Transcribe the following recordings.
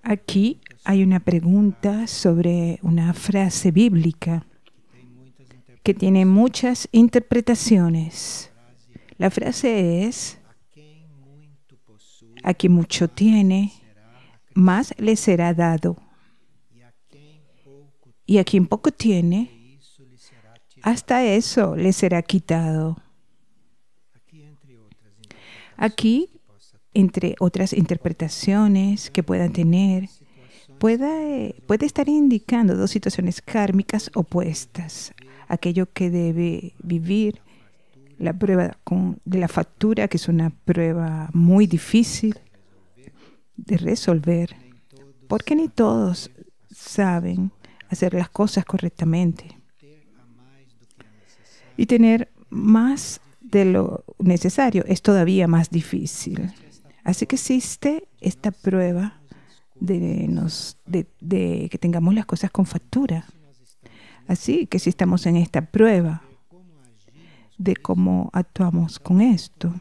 Aquí hay una pregunta sobre una frase bíblica que tiene muchas interpretaciones. La frase es: a quien mucho tiene, más le será dado. Y a quien poco tiene, hasta eso le será quitado. Aquí, entre otras interpretaciones que puedan tener, puede estar indicando dos situaciones kármicas opuestas. Aquello que debe vivir, la prueba de la factura, que es una prueba muy difícil de resolver, porque ni todos saben hacer las cosas correctamente. Y tener más de lo necesario es todavía más difícil. Así que existe esta prueba de que tengamos las cosas con factura. Así que si estamos en esta prueba de cómo actuamos con esto,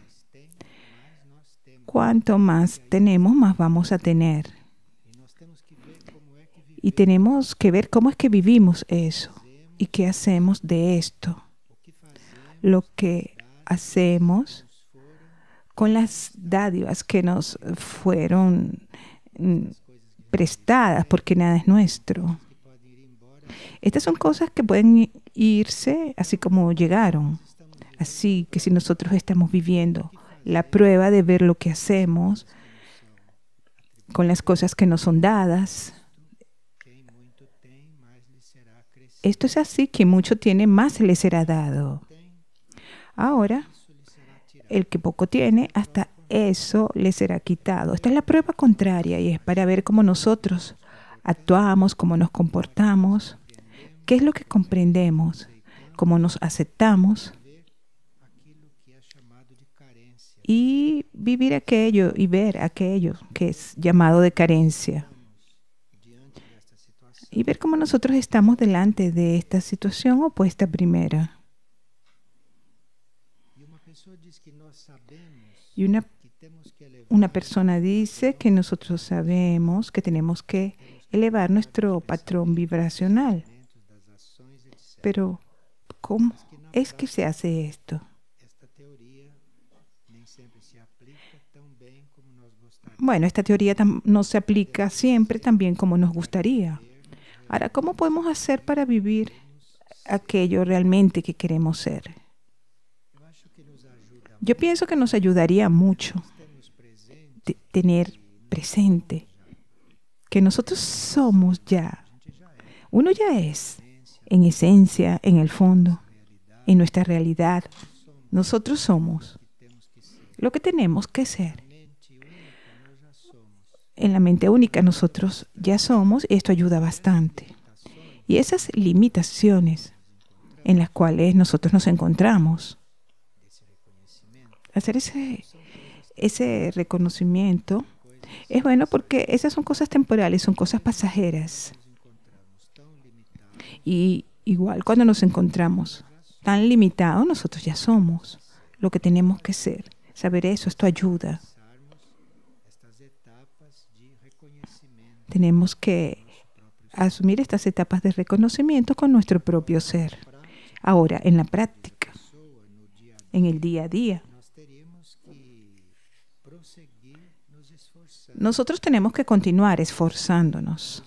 cuanto más tenemos, más vamos a tener. Y tenemos que ver cómo es que vivimos eso y qué hacemos de esto. Lo que hacemos con las dádivas que nos fueron prestadas, porque nada es nuestro. Estas son cosas que pueden irse así como llegaron. Así que si nosotros estamos viviendo la prueba de ver lo que hacemos con las cosas que nos son dadas, esto es así: que mucho tiene, más le será dado. Ahora, el que poco tiene, hasta eso le será quitado. Esta es la prueba contraria y es para ver cómo nosotros actuamos, cómo nos comportamos, qué es lo que comprendemos, cómo nos aceptamos y vivir aquello y ver aquello que es llamado de carencia. Y ver cómo nosotros estamos delante de esta situación opuesta primera. Y una persona dice que nosotros sabemos que tenemos que elevar nuestro patrón vibracional. Pero, ¿cómo es que se hace esto? Bueno, esta teoría no se aplica siempre tan bien como nos gustaría. Ahora, ¿cómo podemos hacer para vivir aquello realmente que queremos ser? Yo pienso que nos ayudaría mucho tener presente que nosotros somos ya. Uno ya es, en esencia, en el fondo, en nuestra realidad. Nosotros somos lo que tenemos que ser. En la mente única nosotros ya somos, y esto ayuda bastante. Y esas limitaciones en las cuales nosotros nos encontramos, hacer ese reconocimiento es bueno, porque esas son cosas temporales, son cosas pasajeras. Y igual cuando nos encontramos tan limitados, nosotros ya somos lo que tenemos que ser. Saber eso, esto ayuda. Tenemos que asumir estas etapas de reconocimiento con nuestro propio ser. Ahora, en la práctica, en el día a día, nosotros tenemos que continuar esforzándonos,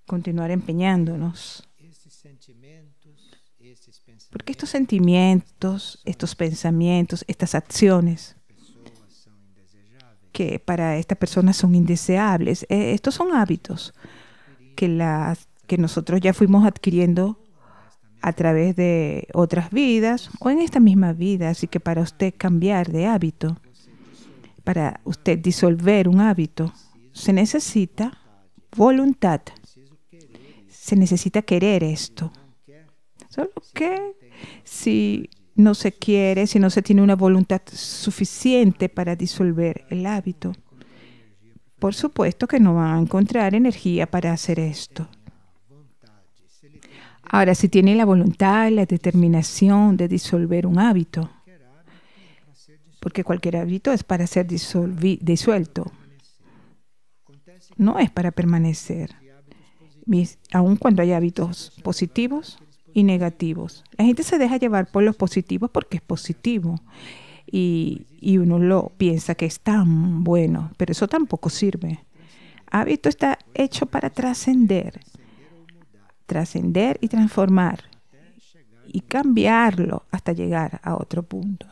continuar empeñándonos. Porque estos sentimientos, estos pensamientos, estas acciones que para esta persona son indeseables, estos son hábitos que nosotros ya fuimos adquiriendo a través de otras vidas o en esta misma vida. Así que para usted cambiar de hábito, para usted disolver un hábito, se necesita voluntad. Se necesita querer esto. Solo que si no se quiere, si no se tiene una voluntad suficiente para disolver el hábito, por supuesto que no van a encontrar energía para hacer esto. Ahora, si tiene la voluntad, la determinación de disolver un hábito, porque cualquier hábito es para ser disuelto. no es para permanecer, aun cuando hay hábitos positivos y negativos. La gente se deja llevar por los positivos porque es positivo y uno lo piensa que es tan bueno, pero eso tampoco sirve. Hábito está hecho para trascender y transformar y cambiarlo hasta llegar a otro punto.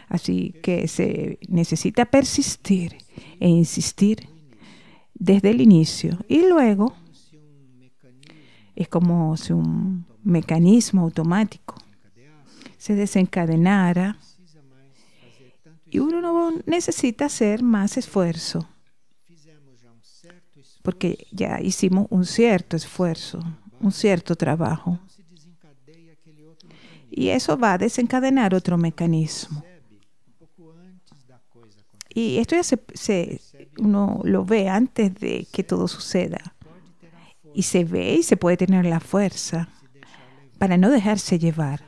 Así que se necesita persistir e insistir desde el inicio. Y luego es como si un mecanismo automático se desencadenara y uno no necesita hacer más esfuerzo, porque ya hicimos un cierto esfuerzo, un cierto trabajo. Y eso va a desencadenar otro mecanismo. Y esto ya uno lo ve antes de que todo suceda. Y se ve y se puede tener la fuerza para no dejarse llevar.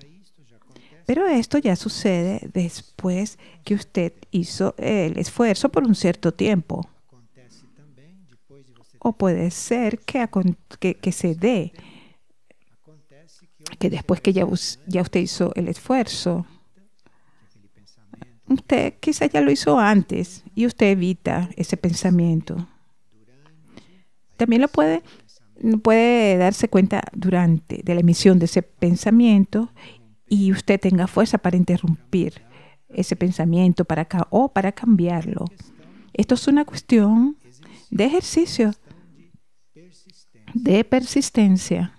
Pero esto ya sucede después que usted hizo el esfuerzo por un cierto tiempo. O puede ser que se dé, que después que ya usted hizo el esfuerzo, usted quizás ya lo hizo antes y usted evita ese pensamiento. También puede darse cuenta durante de la emisión de ese pensamiento y usted tenga fuerza para interrumpir ese pensamiento o para cambiarlo. Esto es una cuestión de ejercicio, de persistencia.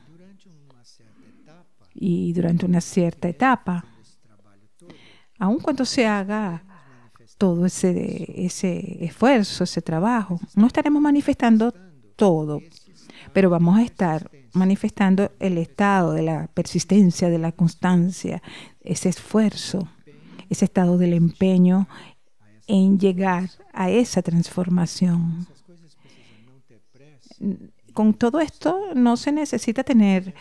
Y durante una cierta etapa, aun cuando se haga todo ese esfuerzo, ese trabajo, no estaremos manifestando todo, pero vamos a estar manifestando el estado de la persistencia, de la constancia, ese esfuerzo, ese estado del empeño en llegar a esa transformación. Con todo esto no se necesita tener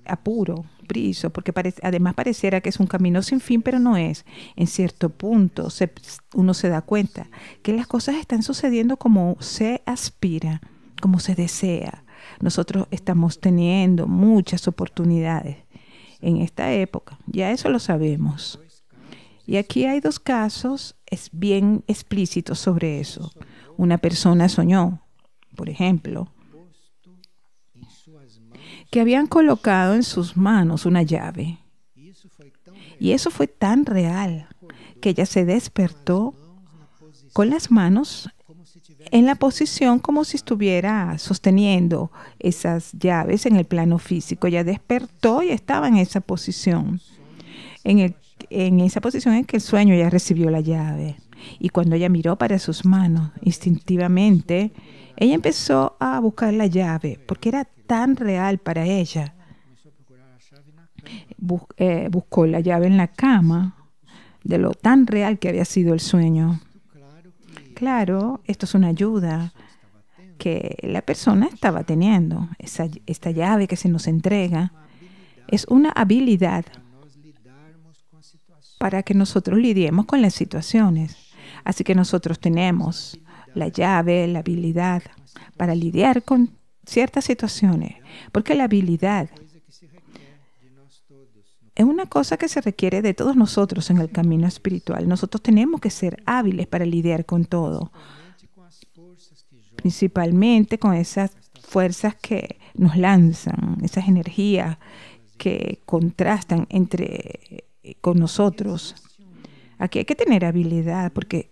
apuro, prisa, porque además pareciera que es un camino sin fin, pero no es. En cierto punto uno se da cuenta que las cosas están sucediendo como se aspira, como se desea. Nosotros estamos teniendo muchas oportunidades en esta época, ya eso lo sabemos. Y aquí hay dos casos bien explícitos sobre eso. Una persona soñó, por ejemplo, que habían colocado en sus manos una llave. Y eso fue tan real que ella se despertó con las manos en la posición como si estuviera sosteniendo esas llaves en el plano físico. Ella despertó y estaba en esa posición, en esa posición en que el sueño ella recibió la llave. Y cuando ella miró para sus manos, instintivamente, ella empezó a buscar la llave, porque era tan real para ella. Buscó la llave en la cama, de lo tan real que había sido el sueño. Claro, esto es una ayuda que la persona estaba teniendo. Esta llave que se nos entrega es una habilidad para que nosotros lidiemos con las situaciones. Así que nosotros tenemos la llave, la habilidad para lidiar con ciertas situaciones, porque la habilidad es una cosa que se requiere de todos nosotros en el camino espiritual. Nosotros tenemos que ser hábiles para lidiar con todo, principalmente con esas fuerzas que nos lanzan, esas energías que contrastan con nosotros. Aquí hay que tener habilidad porque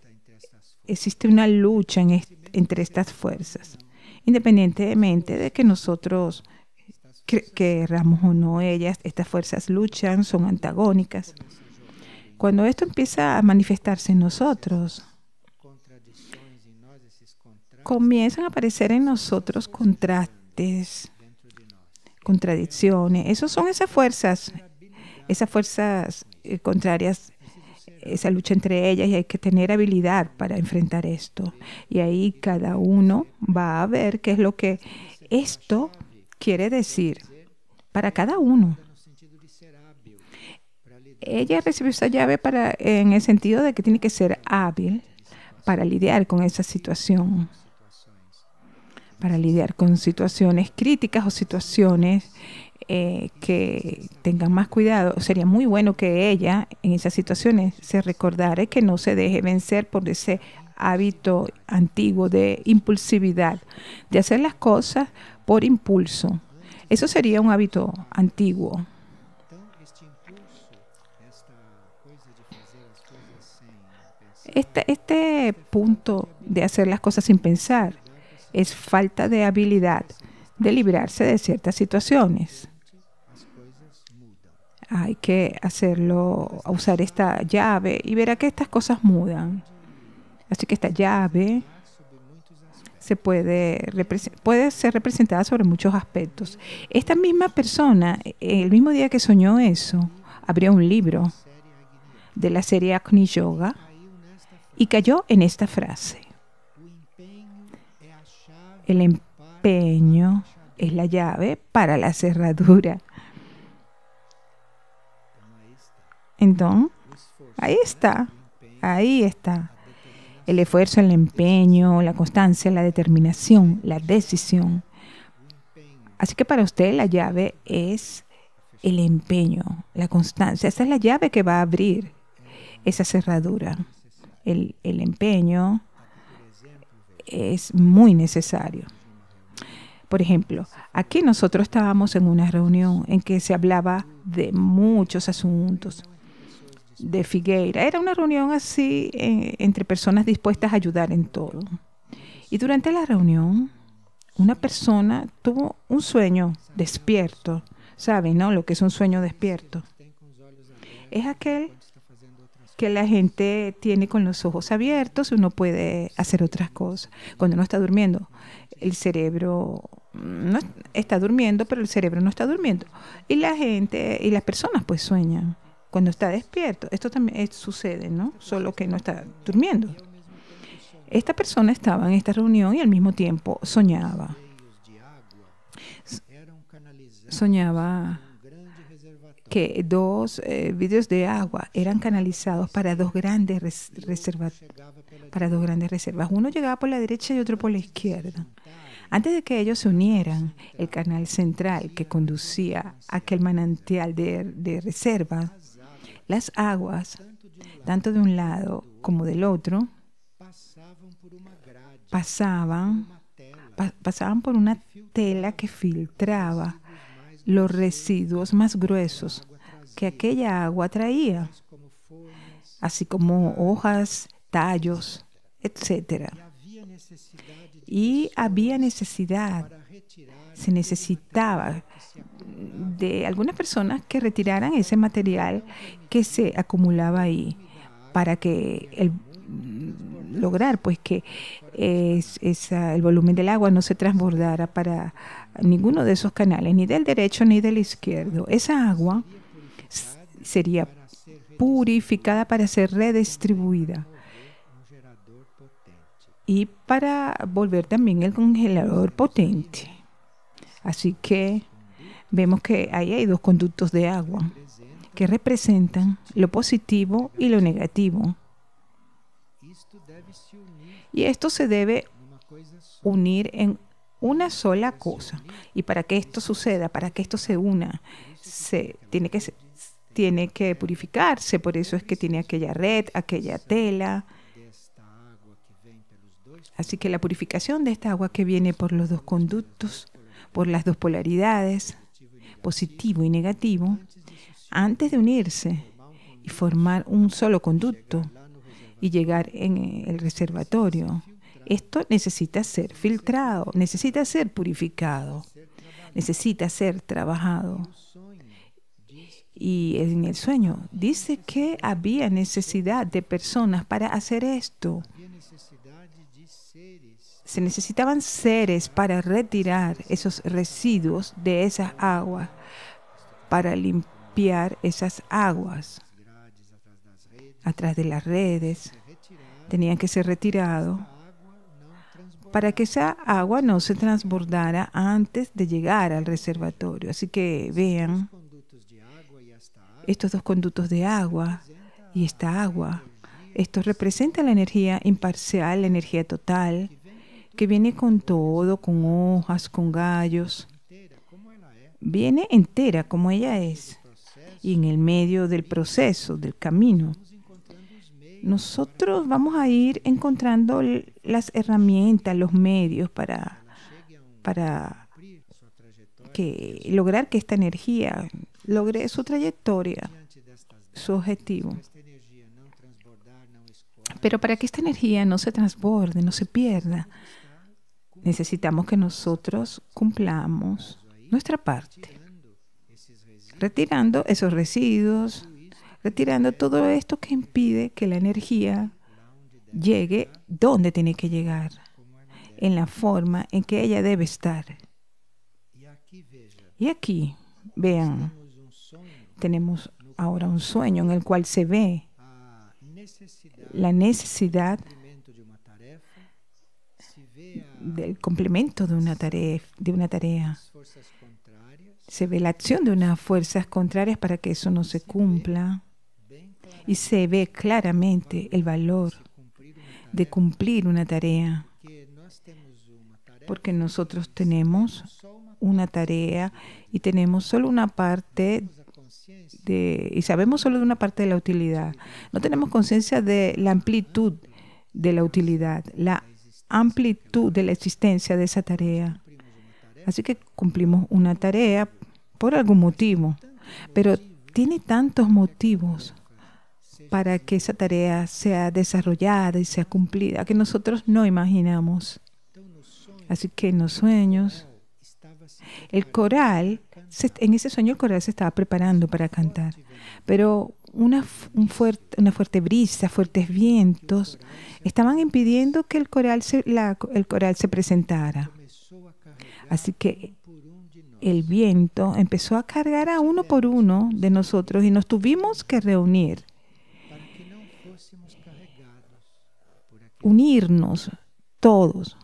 existe una lucha entre estas fuerzas. Independientemente de que nosotros queramos o no estas fuerzas luchan, son antagónicas. Cuando esto empieza a manifestarse en nosotros, comienzan a aparecer en nosotros contrastes, contradicciones. Esas son esas fuerzas contrarias, esa lucha entre ellas, y hay que tener habilidad para enfrentar esto. Y ahí cada uno va a ver qué es lo que esto quiere decir para cada uno. Ella recibió esa llave en el sentido de que tiene que ser hábil para lidiar con esa situación. para lidiar con situaciones críticas o situaciones que tengan más cuidado. Sería muy bueno que ella en esas situaciones se recordara que no se deje vencer por ese hábito antiguo de impulsividad, de hacer las cosas por impulso. Eso sería un hábito antiguo. Este punto de hacer las cosas sin pensar es falta de habilidad de librarse de ciertas situaciones. Hay que hacerlo, usar esta llave y verá que estas cosas mudan. Así que esta llave puede ser representada sobre muchos aspectos. Esta misma persona, el mismo día que soñó eso, abrió un libro de la serie Agni Yoga y cayó en esta frase: el empeño es la llave para la cerradura. Entonces, ahí está. El esfuerzo, el empeño, la constancia, la determinación, la decisión. Así que para usted la llave es el empeño, la constancia. Esa es la llave que va a abrir esa cerradura. El empeño es muy necesario. Por ejemplo, aquí nosotros estábamos en una reunión en que se hablaba de muchos asuntos de Figueira. Era una reunión así entre personas dispuestas a ayudar en todo. Y durante la reunión, una persona tuvo un sueño despierto. ¿Saben, no? Lo que es un sueño despierto. Es aquel que la gente tiene con los ojos abiertos y uno puede hacer otras cosas. Cuando uno está durmiendo, el cerebro no está durmiendo, pero el cerebro no está durmiendo. Y la gente y las personas pues sueñan cuando está despierto. Esto también sucede, ¿no? Solo que no está durmiendo. Esta persona estaba en esta reunión y al mismo tiempo soñaba. Soñaba que dos vidrios de agua eran canalizados para dos grandes reservas. Uno llegaba por la derecha y otro por la izquierda. Antes de que ellos se unieran, el canal central que conducía a aquel manantial de reserva, las aguas, tanto de un lado como del otro, pasaban por una tela que filtraba los residuos más gruesos que aquella agua traía, así como hojas, tallos, etc. Y había necesidad, se necesitaba de algunas personas que retiraran ese material que se acumulaba ahí para que lograr pues que el volumen del agua no se transbordara para ninguno de esos canales, ni del derecho ni del izquierdo. Esa agua sería purificada para ser redistribuida y para volver también el congelador potente. Así que vemos que ahí hay dos conductos de agua que representan lo positivo y lo negativo. Y esto se debe unir en una sola cosa. Y para que esto suceda, para que esto se una, tiene que purificarse. Por eso es que tiene aquella red, aquella tela. Así que la purificación de esta agua que viene por los dos conductos, por las dos polaridades, positivo y negativo, antes de unirse y formar un solo conducto y llegar en el reservatorio, esto necesita ser filtrado, necesita ser purificado, necesita ser trabajado. Y en el sueño dice que había necesidad de personas para hacer esto. Se necesitaban seres para retirar esos residuos de esas aguas, para limpiar esas aguas. Atrás de las redes tenían que ser retirados para que esa agua no se transbordara antes de llegar al reservatorio. Así que vean, estos dos conductos de agua y esta agua, esto representa la energía imparcial, la energía total, que viene con todo, con hojas, con gallos. Viene entera como ella es. Y en el medio del proceso, del camino, nosotros vamos a ir encontrando las herramientas, los medios para lograr que esta energía logre su trayectoria, su objetivo. Pero para que esta energía no se transborde, no se pierda, necesitamos que nosotros cumplamos nuestra parte, retirando esos residuos, retirando todo esto que impide que la energía llegue donde tiene que llegar, en la forma en que ella debe estar. Y aquí, vean, tenemos ahora un sueño en el cual se ve la necesidad del complemento de una tarea. Se ve la acción de unas fuerzas contrarias para que eso no se cumpla. Y se ve claramente el valor de cumplir una tarea. Porque nosotros tenemos una tarea y tenemos solo una parte y sabemos solo de una parte de la utilidad. No tenemos conciencia de la amplitud de la utilidad, la amplitud de la existencia de esa tarea. Así que cumplimos una tarea por algún motivo, pero tiene tantos motivos para que esa tarea sea desarrollada y sea cumplida que nosotros no imaginamos. Así que en los sueños, el coral, en ese sueño el coral se estaba preparando para cantar, pero una fuerte brisa, fuertes vientos, estaban impidiendo que el coral se presentara. Así que el viento empezó a cargar a uno por uno de nosotros y nos tuvimos que reunir, unirnos todos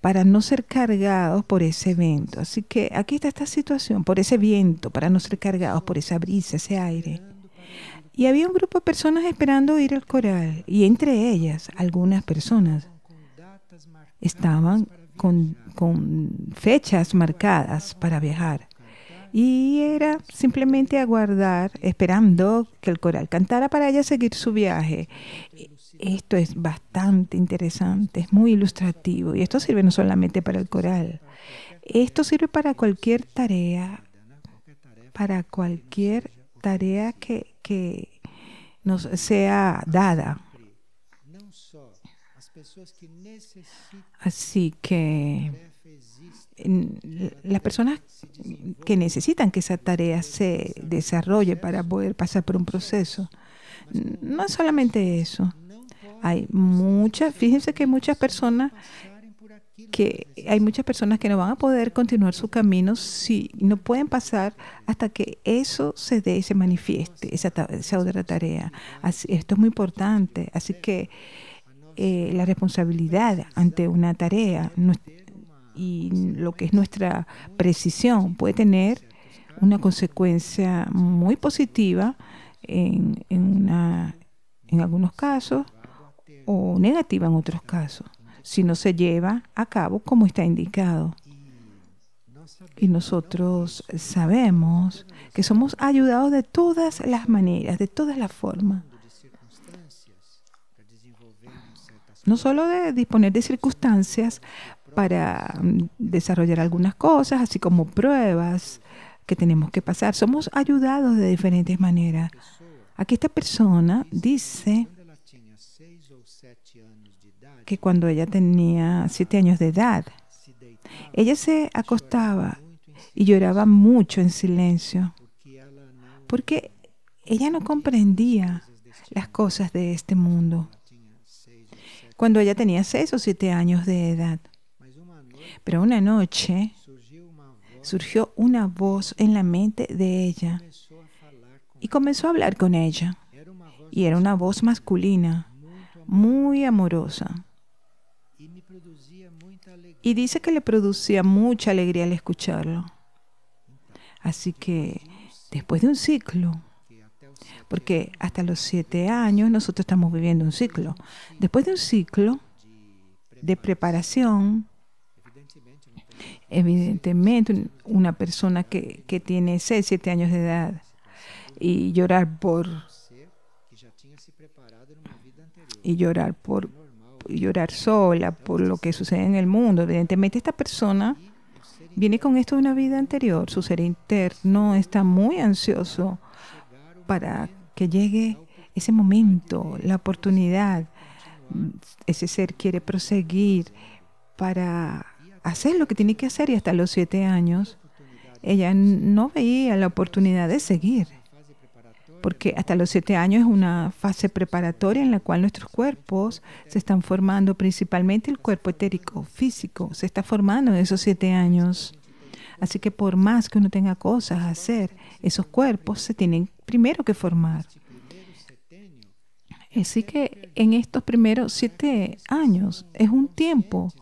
para no ser cargados por ese evento. Así que aquí está esta situación, por ese viento, para no ser cargados por esa brisa, ese aire. Y había un grupo de personas esperando ir al coral, y entre ellas, algunas personas estaban con fechas marcadas para viajar. Y era simplemente aguardar, esperando que el coral cantara para ella seguir su viaje. Esto es bastante interesante, es muy ilustrativo. Y esto sirve no solamente para el coral. Esto sirve para cualquier tarea que nos sea dada. Así que las personas que necesitan que esa tarea se desarrolle para poder pasar por un proceso, no es solamente eso. Fíjense que hay muchas personas que no van a poder continuar su camino si no pueden pasar hasta que eso se dé y se manifieste, esa otra tarea. Esto es muy importante. Así que la responsabilidad ante una tarea y lo que es nuestra precisión puede tener una consecuencia muy positiva en algunos casos o negativa en otros casos, si no se lleva a cabo como está indicado. Y nosotros sabemos que somos ayudados de todas las maneras, de todas las formas. No solo de disponer de circunstancias para desarrollar algunas cosas, así como pruebas que tenemos que pasar. Somos ayudados de diferentes maneras. Aquí esta persona dice que cuando ella tenía 7 años de edad, ella se acostaba y lloraba mucho en silencio, porque ella no comprendía las cosas de este mundo. Cuando ella tenía 6 o 7 años de edad. Pero una noche surgió una voz en la mente de ella y comenzó a hablar con ella. Y era una voz masculina, muy amorosa. Y dice que le producía mucha alegría al escucharlo. Así que después de un ciclo, porque hasta los 7 años nosotros estamos viviendo un ciclo. Después de un ciclo de preparación Evidentemente, una persona que tiene 6, 7 años de edad y llorar por y llorar por y llorar sola por lo que sucede en el mundo. Evidentemente, esta persona viene con esto de una vida anterior. Su ser interno está muy ansioso para que llegue ese momento, la oportunidad. Ese ser quiere proseguir para hacer lo que tiene que hacer y hasta los 7 años ella no veía la oportunidad de seguir. Porque hasta los 7 años es una fase preparatoria en la cual nuestros cuerpos se están formando, principalmente el cuerpo etérico, físico, se está formando en esos 7 años. Así que por más que uno tenga cosas a hacer, esos cuerpos se tienen primero que formar. Así que en estos primeros 7 años es un tiempo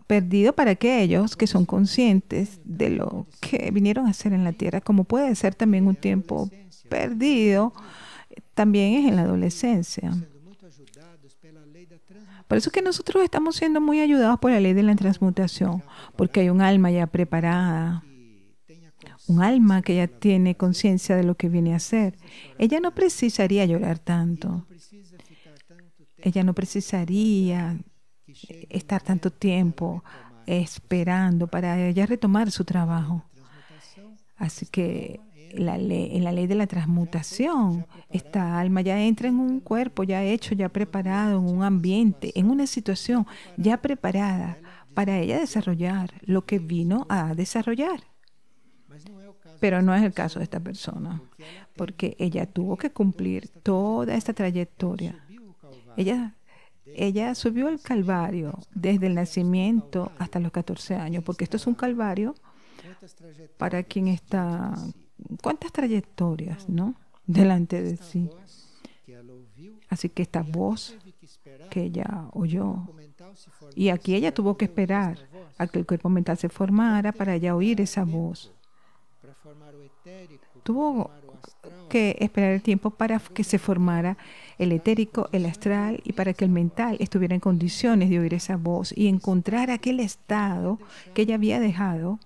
perdido para aquellos que son conscientes de lo que vinieron a hacer en la tierra, como puede ser también un tiempo perdido también es en la adolescencia. Por eso es que nosotros estamos siendo muy ayudados por la ley de la transmutación, porque hay un alma ya preparada, un alma que ya tiene conciencia de lo que viene a hacer. Ella no precisaría llorar tanto. Ella no precisaría estar tanto tiempo esperando para ella retomar su trabajo. Así que en la ley de la transmutación, esta alma ya entra en un cuerpo ya hecho, ya preparado, en un ambiente, en una situación ya preparada para ella desarrollar lo que vino a desarrollar. Pero no es el caso de esta persona, porque ella tuvo que cumplir toda esta trayectoria. Ella subió el Calvario desde el nacimiento hasta los 14 años, porque esto es un Calvario para quien está, cuántas trayectorias, ¿no?, delante de sí. Así que esta voz que ella oyó, y aquí ella tuvo que esperar a que el cuerpo mental se formara para ella oír esa voz. Tuvo que esperar el tiempo para que se formara el etérico, el astral, y para que el mental estuviera en condiciones de oír esa voz y encontrar aquel estado que ella había dejado.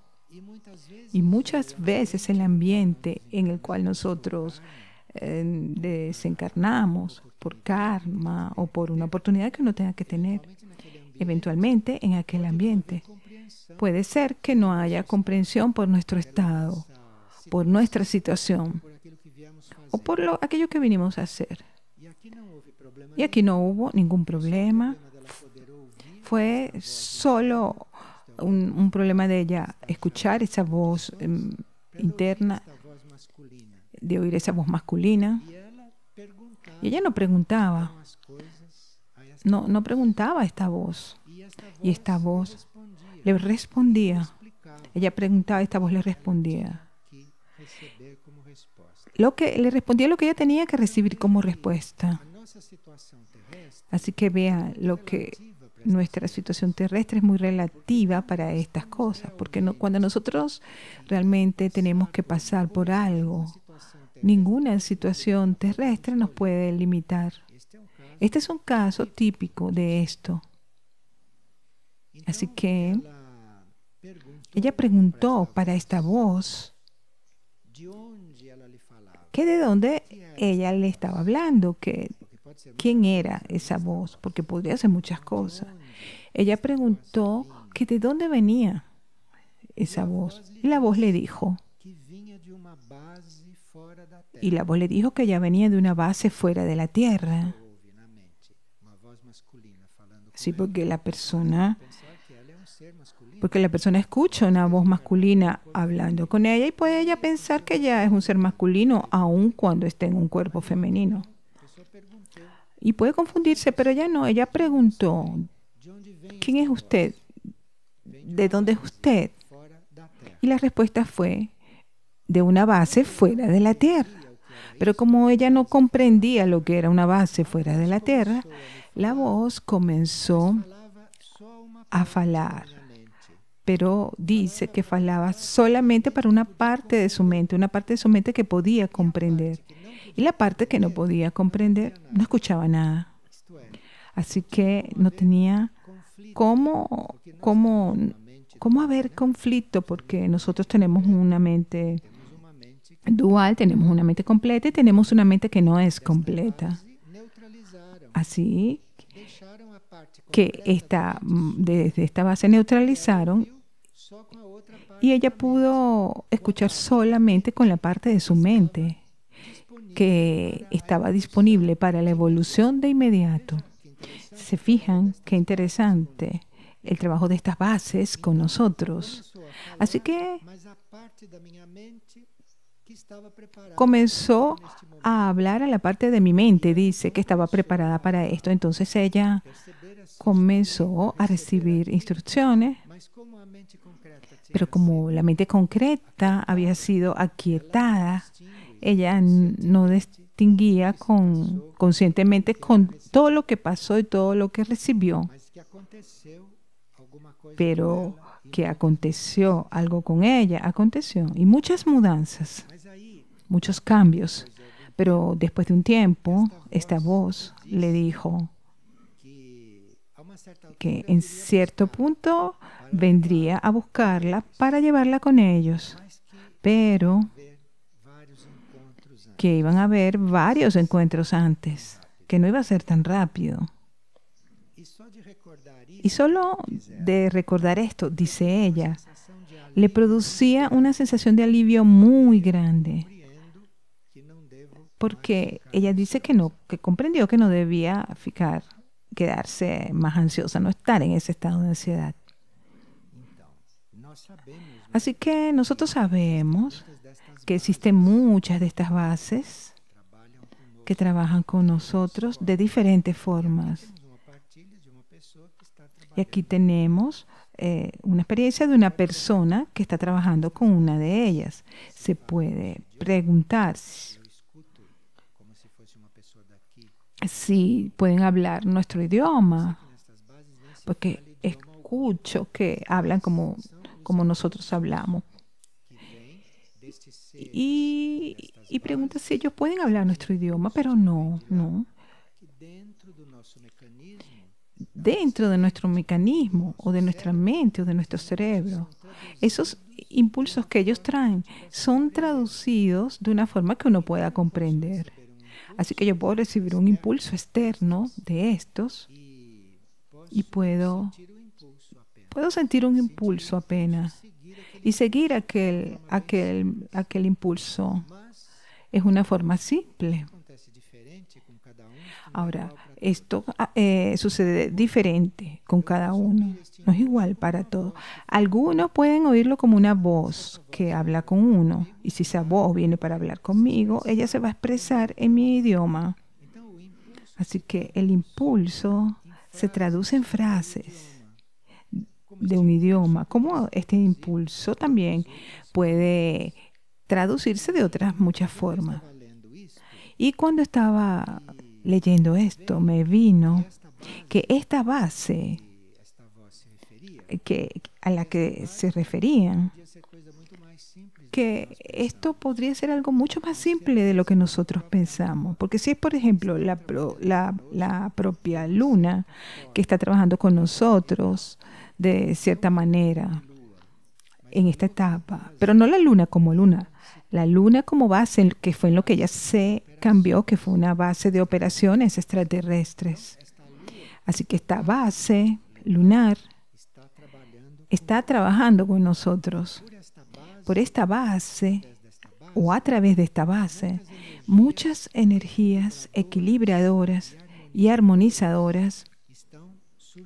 Y muchas veces el ambiente en el cual nosotros desencarnamos por karma o por una oportunidad que uno tenga que tener, eventualmente en aquel ambiente puede ser que no haya comprensión por nuestro estado, por nuestra situación o por aquello que vinimos a hacer. Y aquí no hubo ningún problema. Fue solo un problema de ella escuchar esa voz interna, de oír esa voz masculina. Y ella no preguntaba. No preguntaba a esta voz. Y esta voz le respondía. Ella preguntaba, esta voz le respondía. Lo que le respondía lo que ella tenía que recibir como respuesta. Así que vea lo que nuestra situación terrestre es muy relativa para estas cosas, porque cuando nosotros realmente tenemos que pasar por algo, ninguna situación terrestre nos puede limitar. Este es un caso típico de esto. Así que ella preguntó para esta voz que de dónde ella le estaba hablando, que quién era esa voz, porque podría ser muchas cosas. Ella preguntó que de dónde venía esa voz. Y la voz le dijo, que ella venía de una base fuera de la Tierra. Sí, porque la persona escucha una voz masculina hablando con ella y puede ella pensar que ella es un ser masculino aun cuando esté en un cuerpo femenino. Y puede confundirse, pero ella no. Ella preguntó, ¿quién es usted? ¿De dónde es usted? Y la respuesta fue, de una base fuera de la Tierra. Pero como ella no comprendía lo que era una base fuera de la Tierra, la voz comenzó a falar. Pero dice que falaba solamente para una parte de su mente que podía comprender. Y la parte que no podía comprender no escuchaba nada. Así que no tenía cómo ¿Cómo haber conflicto? Porque nosotros tenemos una mente dual, tenemos una mente completa y tenemos una mente que no es completa. Así que desde esta base neutralizaron y ella pudo escuchar solamente con la parte de su mente que estaba disponible para la evolución de inmediato. ¿Se fijan qué interesante el trabajo de estas bases con nosotros? Así que comenzó a hablar a la parte de mi mente, dice que estaba preparada para esto. Entonces ella comenzó a recibir instrucciones, pero como la mente concreta había sido aquietada, ella no distinguía conscientemente con todo lo que pasó y todo lo que recibió. Pero que aconteció algo con ella, aconteció. Y muchas mudanzas, muchos cambios. Pero después de un tiempo, esta voz le dijo que en cierto punto vendría a buscarla para llevarla con ellos, pero que iban a haber varios encuentros antes, que no iba a ser tan rápido. Y solo de recordar esto, dice ella, le producía una sensación de alivio muy grande, porque ella dice que no, que comprendió que no debía quedarse más ansiosa, no estar en ese estado de ansiedad. Así que nosotros sabemos que existen muchas de estas bases que trabajan con nosotros de diferentes formas. Y aquí tenemos una experiencia de una persona que está trabajando con una de ellas. Se puede preguntar si pueden hablar nuestro idioma, porque escucho que hablan como nosotros hablamos. Y pregunta si ellos pueden hablar nuestro idioma, pero no. Dentro de nuestro mecanismo, o de nuestra mente, o de nuestro cerebro, esos impulsos que ellos traen son traducidos de una forma que uno pueda comprender. Así que yo puedo recibir un impulso externo de estos y puedo sentir un impulso apenas y seguir aquel impulso. Es una forma simple. Ahora, esto sucede diferente con cada uno. No es igual para todos. Algunos pueden oírlo como una voz que habla con uno. Y si esa voz viene para hablar conmigo, ella se va a expresar en mi idioma. Así que el impulso se traduce en frases de un idioma. Como este impulso también puede traducirse de otras muchas formas. Y cuando estaba leyendo esto, me vino que esta base a la que se referían, que esto podría ser algo mucho más simple de lo que nosotros pensamos. Porque si es, por ejemplo, la propia luna que está trabajando con nosotros de cierta manera en esta etapa, pero no la luna como luna, la luna como base, que fue en lo que ella se cambió, que fue una base de operaciones extraterrestres. Así que esta base lunar está trabajando con nosotros. Por esta base, o a través de esta base, muchas energías equilibradoras y armonizadoras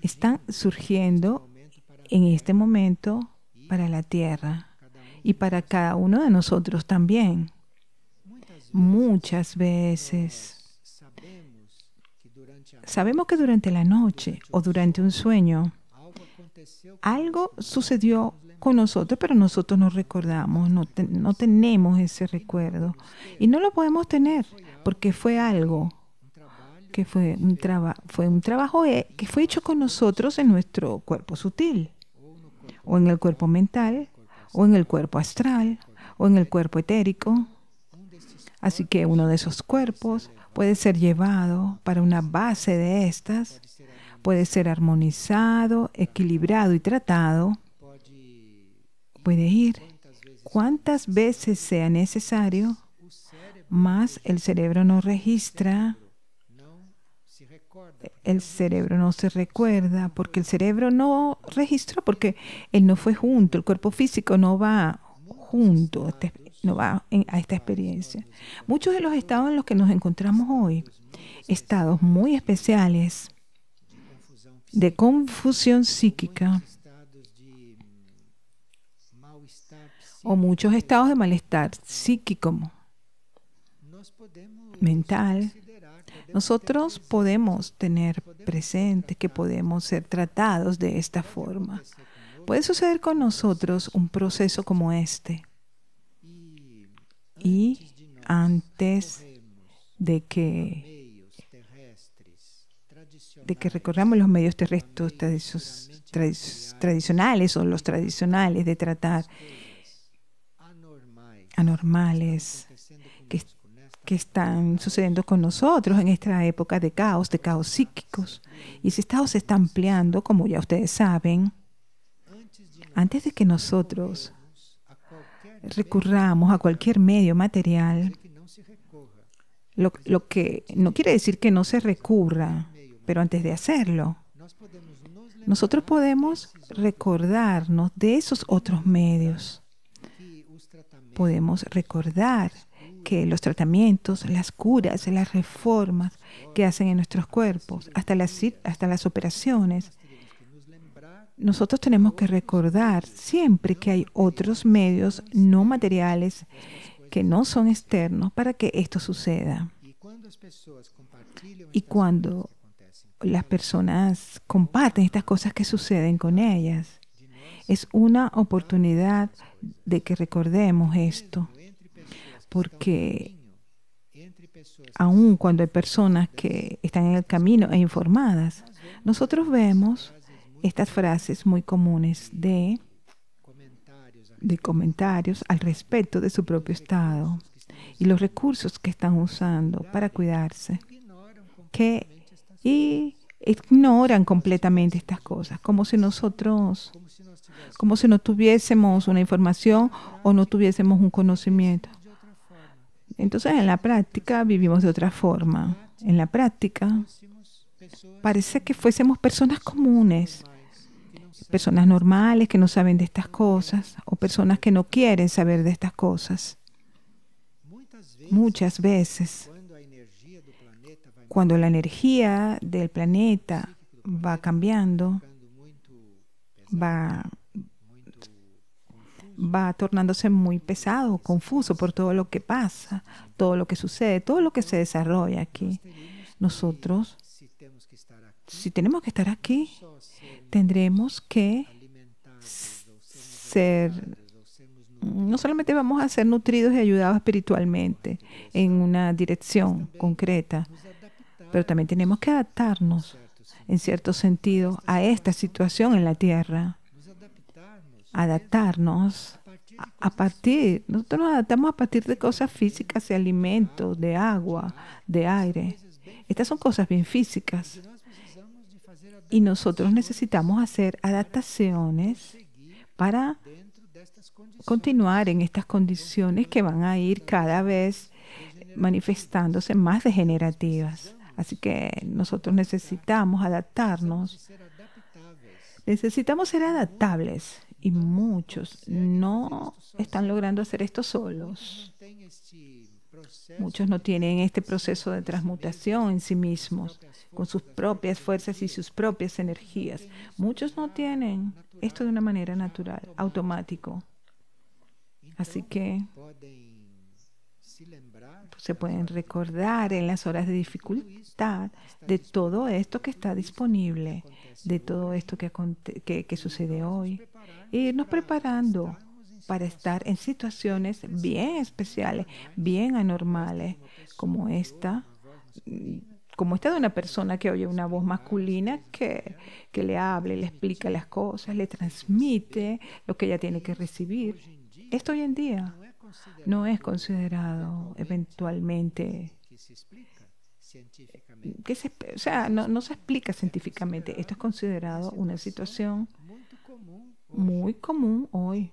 están surgiendo en este momento para la Tierra y para cada uno de nosotros también. Muchas veces sabemos que durante la noche o durante un sueño algo sucedió con nosotros, pero nosotros no recordamos, no tenemos ese recuerdo. Y no lo podemos tener porque fue algo que fue un trabajo que fue hecho con nosotros en nuestro cuerpo sutil, o en el cuerpo mental, o en el cuerpo astral, o en el cuerpo etérico. Así que uno de esos cuerpos puede ser llevado para una base de estas, puede ser armonizado, equilibrado y tratado, puede ir cuantas veces sea necesario, mas el cerebro no registra, el cerebro no se recuerda, porque el cerebro no registró, porque él no fue junto, el cuerpo físico no va junto, no va a esta experiencia. Muchos de los estados en los que nos encontramos hoy, estados muy especiales de confusión psíquica, o muchos estados de malestar psíquico, mental, nosotros podemos tener presente que podemos ser tratados de esta forma. Puede suceder con nosotros un proceso como este. Y antes de que recorramos los medios terrestres tradicionales o los tradicionales de tratar anormales que están sucediendo con nosotros en esta época de caos psíquicos. Y ese estado se está ampliando, como ya ustedes saben. Antes de que nosotros recurramos a cualquier medio material, lo que no quiere decir que no se recurra, pero antes de hacerlo, nosotros podemos recordarnos de esos otros medios. Podemos recordar que los tratamientos, las curas, las reformas que hacen en nuestros cuerpos, hasta las operaciones, nosotros tenemos que recordar siempre que hay otros medios no materiales que no son externos para que esto suceda. Y cuando las personas comparten estas cosas que suceden con ellas, es una oportunidad de que recordemos esto. Porque aun cuando hay personas que están en el camino e informadas, nosotros vemos estas frases muy comunes de comentarios al respecto de su propio estado y los recursos que están usando para cuidarse, y ignoran completamente estas cosas, como si no tuviésemos una información o no tuviésemos un conocimiento. Entonces, en la práctica vivimos de otra forma. En la práctica parece que fuésemos personas comunes, personas normales que no saben de estas cosas o personas que no quieren saber de estas cosas. Muchas veces, cuando la energía del planeta va cambiando, va tornándose muy pesado, confuso por todo lo que pasa, todo lo que sucede, todo lo que se desarrolla aquí. Nosotros, si tenemos que estar aquí, tendremos que no solamente vamos a ser nutridos y ayudados espiritualmente en una dirección concreta, pero también tenemos que adaptarnos, en cierto sentido, a esta situación en la Tierra. Adaptarnos nosotros nos adaptamos a partir de cosas físicas, de alimentos, de agua, de aire. Estas son cosas bien físicas. Y nosotros necesitamos hacer adaptaciones para continuar en estas condiciones que van a ir cada vez manifestándose más degenerativas. Así que nosotros necesitamos adaptarnos. Necesitamos ser adaptables. Y muchos no están logrando hacer esto solos. Muchos no tienen este proceso de transmutación en sí mismos, con sus propias fuerzas y sus propias energías. Muchos no tienen esto de una manera natural, automático. Así que se pueden recordar en las horas de dificultad de todo esto que está disponible, de todo esto que sucede hoy, e irnos preparando para estar en situaciones bien especiales, bien anormales, como esta de una persona que oye una voz masculina que le habla, le explica las cosas, le transmite lo que ella tiene que recibir. Esto hoy en día no es considerado eventualmente, no se explica científicamente. Esto es considerado una situación muy común hoy.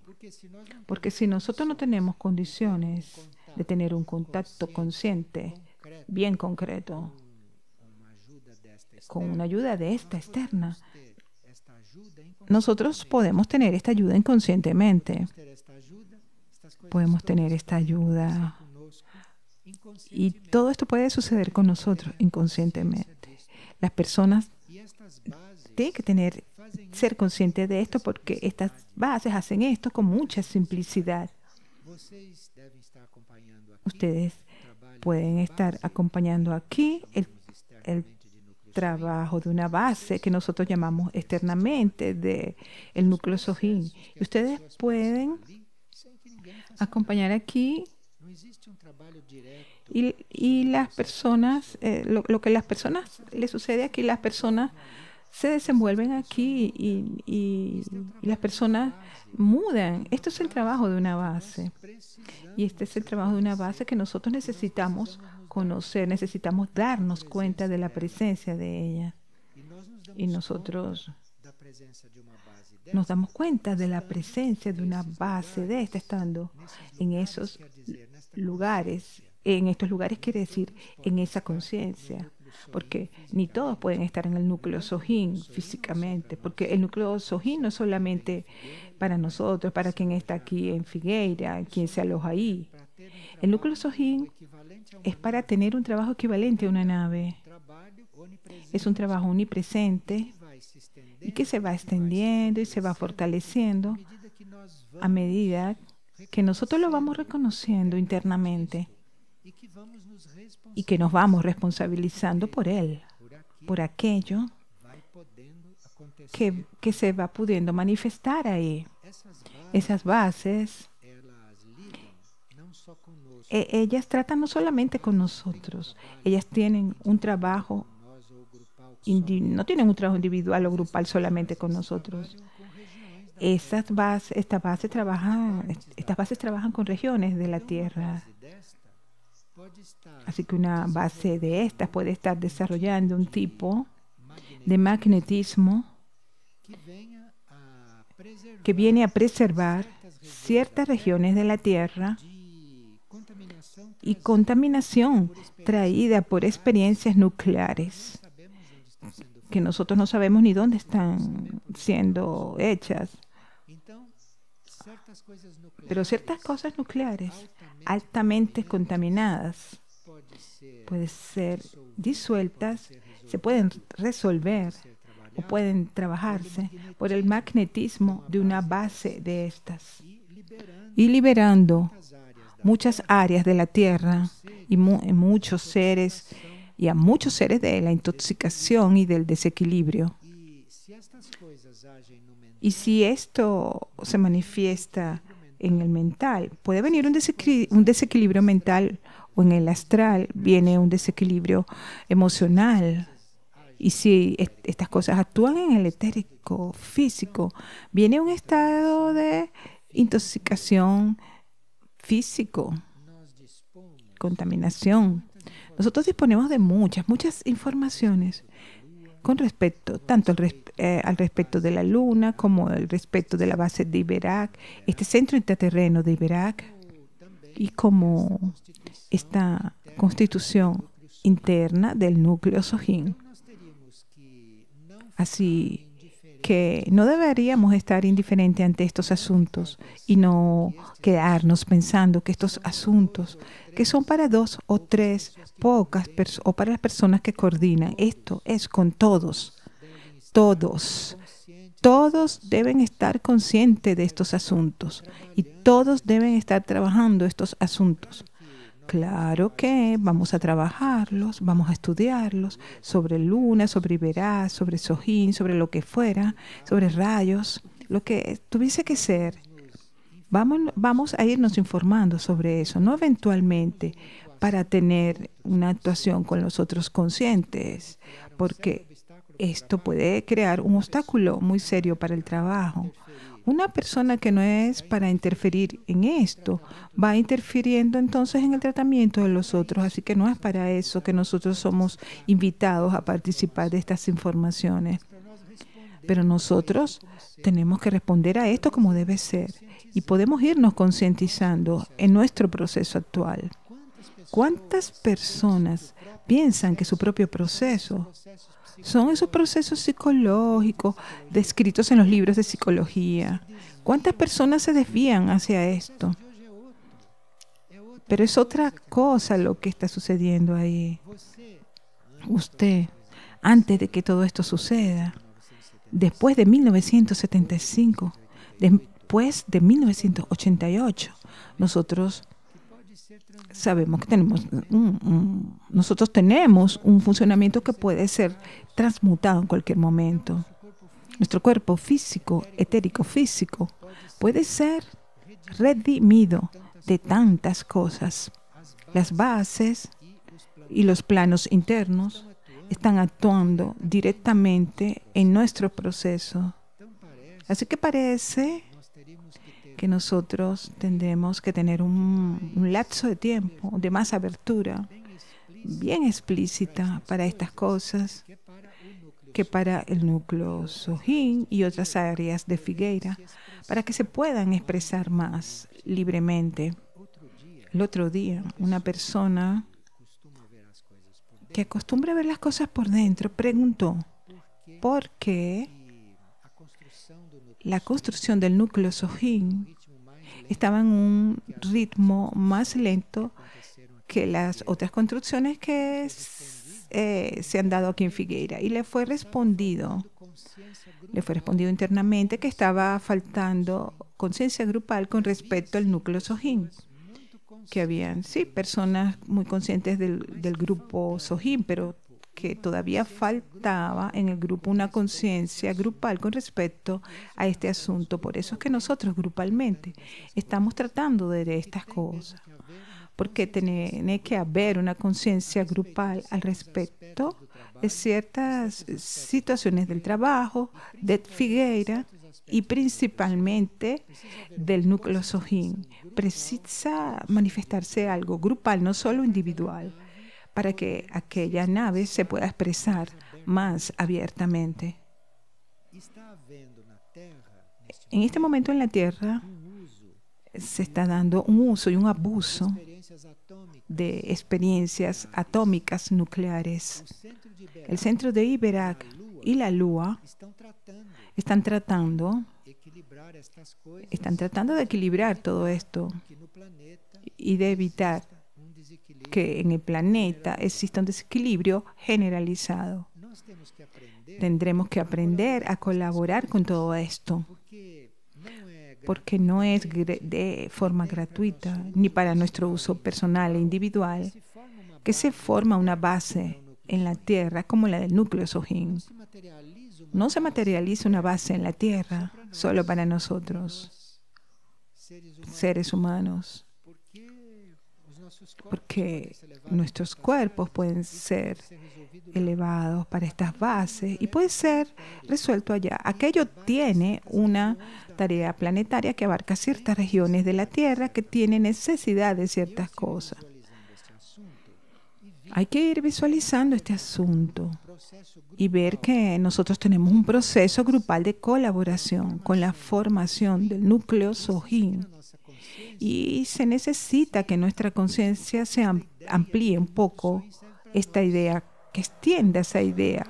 Porque si nosotros no tenemos condiciones de tener un contacto consciente, bien concreto, con una ayuda de esta externa, nosotros podemos tener esta ayuda inconscientemente. Podemos tener esta ayuda. Y todo esto puede suceder con nosotros inconscientemente. Las personas tienen que ser conscientes de esto porque estas bases hacen esto con mucha simplicidad. Ustedes pueden estar acompañando aquí el trabajo de una base que nosotros llamamos externamente del núcleo Sohin. Y ustedes pueden acompañar aquí y las personas, lo que las personas les sucede aquí, las personas se desenvuelven aquí y las personas mudan. Esto es el trabajo de una base. Y este es el trabajo de una base que nosotros necesitamos conocer, necesitamos darnos cuenta de la presencia de ella. Y nosotros nos damos cuenta de la presencia de una base de esta estando en esos lugares. En estos lugares quiere decir en esa conciencia. Porque ni todos pueden estar en el núcleo Sohin físicamente, porque el núcleo Sohin no es solamente para nosotros, para quien está aquí en Figueira, quien se aloja ahí. El núcleo Sohin es para tener un trabajo equivalente a una nave. Es un trabajo omnipresente y que se va extendiendo y se va fortaleciendo a medida que nosotros lo vamos reconociendo internamente. Y que nos vamos responsabilizando por él, por aquello que se va pudiendo manifestar ahí. Esas bases, ellas tratan no solamente con nosotros, ellas tienen un trabajo, no tienen un trabajo individual o grupal solamente con nosotros. Estas bases trabajan con regiones de la Tierra. Así que una base de estas puede estar desarrollando un tipo de magnetismo que viene a preservar ciertas regiones de la Tierra y contaminación traída por experiencias nucleares que nosotros no sabemos ni dónde están siendo hechas. Pero ciertas cosas nucleares altamente contaminadas pueden ser disueltas, se pueden resolver o pueden trabajarse por el magnetismo de una base de estas y liberando muchas áreas de la Tierra y muchos seres y a muchos seres de la intoxicación y del desequilibrio. Y si esto se manifiesta en el mental, puede venir un desequilibrio mental, o en el astral viene un desequilibrio emocional. Y si estas cosas actúan en el etérico físico, viene un estado de intoxicación físico, contaminación. Nosotros disponemos de muchas informaciones con respecto, tanto al respecto de la Luna como al respecto de la base de Iberak, este centro intraterreno de Iberak, y como esta constitución interna del núcleo Sohin. Así que no deberíamos estar indiferentes ante estos asuntos y no quedarnos pensando que estos asuntos que son para 2 o 3 pocas personas o para las personas que coordinan, esto es con todos. Todos deben estar conscientes de estos asuntos y todos deben estar trabajando estos asuntos. Claro que vamos a trabajarlos, vamos a estudiarlos sobre Luna, sobre Iberá, sobre Sohin, sobre lo que fuera, sobre rayos, lo que tuviese que ser. Vamos a irnos informando sobre eso, no eventualmente para tener una actuación con los otros conscientes, porque esto puede crear un obstáculo muy serio para el trabajo. Una persona que no es para interferir en esto, va interfiriendo entonces en el tratamiento de los otros. Así que no es para eso que nosotros somos invitados a participar de estas informaciones. Pero nosotros tenemos que responder a esto como debe ser. Y podemos irnos concientizando en nuestro proceso actual. ¿Cuántas personas piensan que su propio proceso son esos procesos psicológicos descritos en los libros de psicología? ¿Cuántas personas se desvían hacia esto? Pero es otra cosa lo que está sucediendo ahí. Usted, antes de que todo esto suceda, después de 1975, después de 1988, nosotros sabemos que nosotros tenemos un funcionamiento que puede ser transmutado en cualquier momento. Nuestro cuerpo físico, etérico físico, puede ser redimido de tantas cosas. Las bases y los planos internos están actuando directamente en nuestro proceso. Así que parece que nosotros tendremos que tener un lapso de tiempo de más abertura, bien explícita para estas cosas, que para el núcleo Sohin y otras áreas de Figueira, para que se puedan expresar más libremente. El otro día, una persona que acostumbra a ver las cosas por dentro preguntó por qué la construcción del núcleo Sohin estaba en un ritmo más lento que las otras construcciones que se han dado aquí en Figueira. Y le fue respondido internamente que estaba faltando conciencia grupal con respecto al núcleo Sohin. Que habían, sí, personas muy conscientes del grupo Sohin, pero que todavía faltaba en el grupo una conciencia grupal con respecto a este asunto. Por eso es que nosotros grupalmente estamos tratando de estas cosas. Porque tiene que haber una conciencia grupal al respecto de ciertas situaciones del trabajo, de Figueira y principalmente del núcleo Sohin. Precisa manifestarse algo grupal, no solo individual, para que aquella nave se pueda expresar más abiertamente. En este momento en la Tierra se está dando un uso y un abuso de experiencias atómicas nucleares. El centro de Iberac y la Lua están tratando de equilibrar todo esto y de evitar que en el planeta exista un desequilibrio generalizado. Tendremos que aprender a colaborar con todo esto, porque no es de forma gratuita ni para nuestro uso personal e individual que se forma una base en la Tierra como la del núcleo Sohin. No se materializa una base en la Tierra solo para nosotros, seres humanos, porque nuestros cuerpos pueden ser elevados para estas bases y puede ser resuelto allá. Aquello tiene una tarea planetaria que abarca ciertas regiones de la Tierra que tienen necesidad de ciertas cosas. Hay que ir visualizando este asunto y ver que nosotros tenemos un proceso grupal de colaboración con la formación del núcleo Sohin. Y se necesita que nuestra conciencia se amplíe un poco esta idea, que extienda esa idea,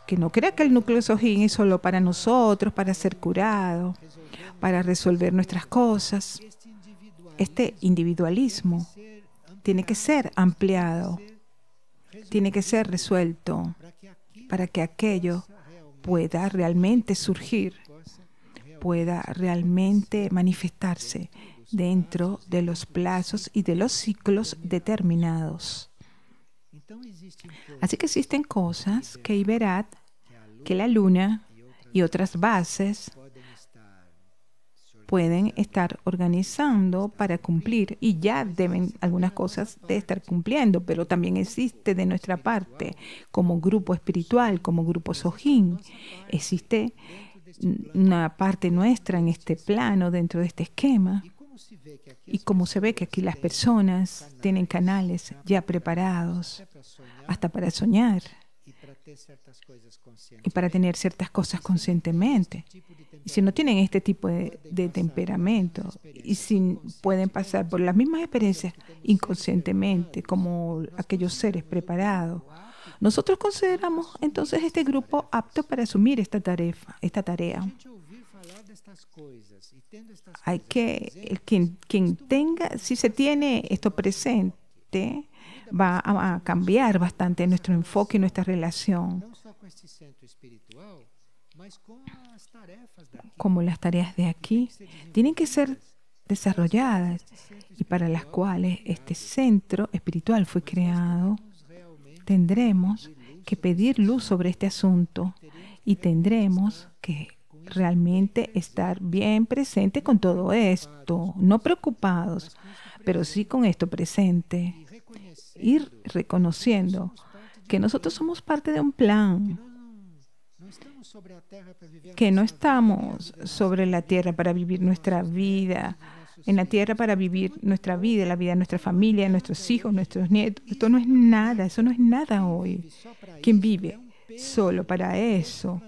que no crea que el núcleo Sohin es solo para nosotros, para ser curado, para resolver nuestras cosas. Este individualismo tiene que ser ampliado, tiene que ser resuelto para que aquello pueda realmente surgir, pueda realmente manifestarse dentro de los plazos y de los ciclos determinados. Así que existen cosas que Iberat, que la Luna y otras bases pueden estar organizando para cumplir, y ya deben algunas cosas de estar cumpliendo, pero también existe de nuestra parte como grupo espiritual, como grupo Sohin, existe una parte nuestra en este plano, dentro de este esquema. Y como se ve que aquí las personas tienen canales ya preparados hasta para soñar y para tener ciertas cosas conscientemente. Y si no tienen este tipo de temperamento y si pueden pasar por las mismas experiencias inconscientemente como aquellos seres preparados, nosotros consideramos entonces este grupo apto para asumir esta tarea. Hay que, quien tenga, si se tiene esto presente, va a cambiar bastante nuestro enfoque y nuestra relación. Como las tareas de aquí tienen que ser desarrolladas y para las cuales este centro espiritual fue creado, tendremos que pedir luz sobre este asunto y tendremos que realmente estar bien presente con todo esto, no preocupados, pero sí con esto presente, ir reconociendo que nosotros somos parte de un plan, que no estamos sobre la tierra para vivir nuestra vida, en la tierra para vivir nuestra vida, la vida de nuestra familia, de nuestros hijos, nuestros nietos. Esto no es nada, eso no es nada hoy. Quien vive solo para eso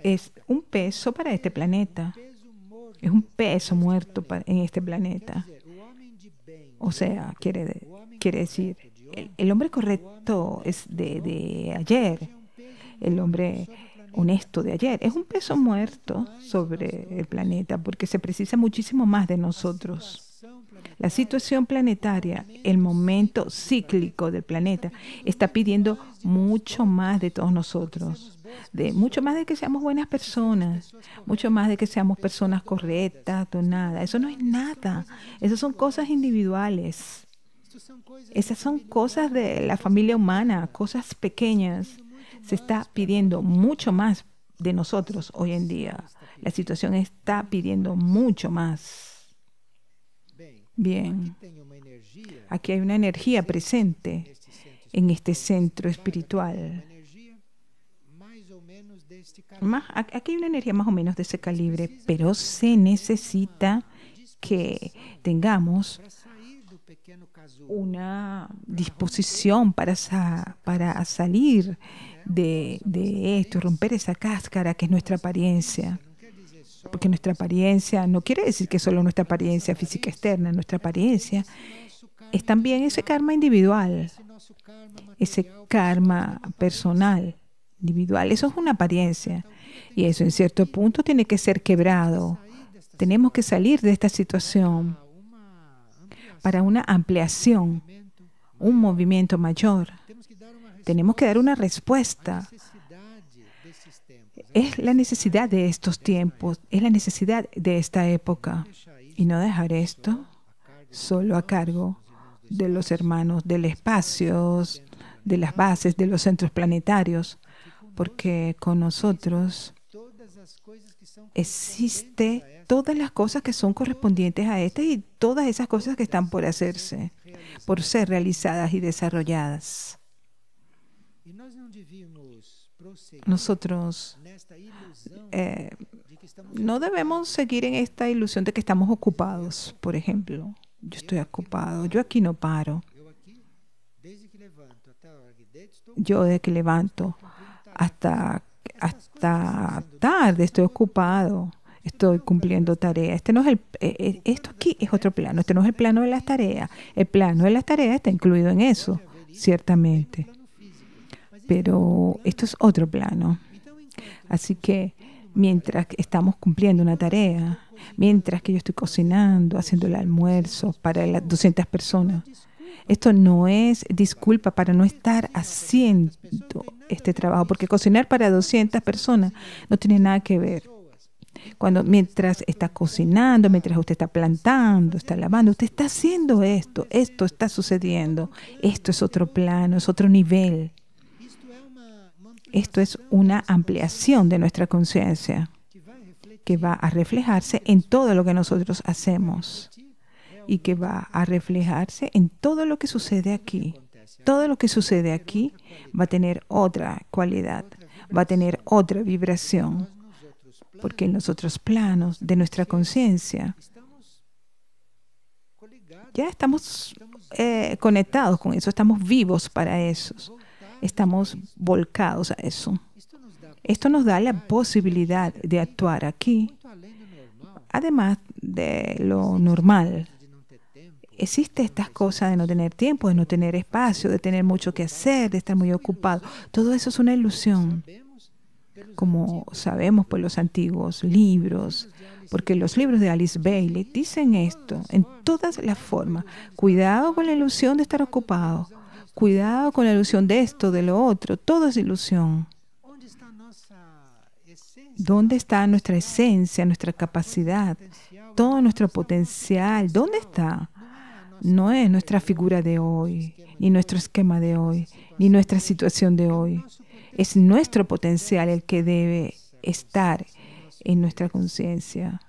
es un peso para este planeta. Es un peso muerto en este planeta. O sea, quiere decir, el hombre correcto es de ayer. El hombre honesto de ayer es un peso muerto sobre el planeta porque se precisa muchísimo más de nosotros. La situación planetaria, el momento cíclico del planeta, está pidiendo mucho más de todos nosotros. Mucho más de que seamos buenas personas, mucho más de que seamos personas correctas o nada. Eso no es nada. Esas son cosas individuales. Esas son cosas de la familia humana, cosas pequeñas. Se está pidiendo mucho más de nosotros hoy en día. La situación está pidiendo mucho más. Bien, aquí hay una energía presente en este centro espiritual. Aquí hay una energía más o menos de ese calibre, pero se necesita que tengamos una disposición para salir de esto, romper esa cáscara que es nuestra apariencia. Porque nuestra apariencia no quiere decir que solo nuestra apariencia física externa, nuestra apariencia es también ese karma individual, ese karma personal, individual. Eso es una apariencia y eso en cierto punto tiene que ser quebrado. Tenemos que salir de esta situación para una ampliación, un movimiento mayor. Tenemos que dar una respuesta. Es la necesidad de estos tiempos, es la necesidad de esta época. Y no dejar esto solo a cargo de los hermanos del espacio, de las bases, de los centros planetarios, porque con nosotros existe todas las cosas que son correspondientes a este y todas esas cosas que están por hacerse, por ser realizadas y desarrolladas. Nosotros no debemos seguir en esta ilusión de que estamos ocupados. Por ejemplo, yo estoy ocupado, yo aquí no paro. Yo desde que levanto hasta tarde estoy ocupado. Estoy cumpliendo tareas. Esto aquí es otro plano. Este no es el plano de las tareas. El plano de las tareas está incluido en eso, ciertamente. Pero esto es otro plano. Así que mientras estamos cumpliendo una tarea, mientras que yo estoy cocinando, haciendo el almuerzo para las 200 personas, esto no es disculpa para no estar haciendo este trabajo, porque cocinar para 200 personas no tiene nada que ver. Mientras está cocinando, mientras usted está plantando, está lavando, usted está haciendo esto está sucediendo. Esto es otro plano, es otro nivel. Esto es una ampliación de nuestra conciencia que va a reflejarse en todo lo que nosotros hacemos y que va a reflejarse en todo lo que sucede aquí. Todo lo que sucede aquí va a tener otra cualidad, va a tener otra vibración, porque en los otros planos de nuestra conciencia ya estamos conectados con eso, estamos vivos para eso. estamos volcados a eso. Esto nos da la posibilidad de actuar aquí, además de lo normal. Existe estas cosas de no tener tiempo, de no tener espacio, de tener mucho que hacer, de estar muy ocupado. Todo eso es una ilusión, como sabemos por los antiguos libros, porque los libros de Alice Bailey dicen esto en todas las formas. Cuidado con la ilusión de estar ocupado. Cuidado con la ilusión de esto, de lo otro. Todo es ilusión. ¿Dónde está nuestra esencia, nuestra capacidad, todo nuestro potencial? ¿Dónde está? No es nuestra figura de hoy, ni nuestro esquema de hoy, ni nuestra situación de hoy. Es nuestro potencial el que debe estar en nuestra conciencia.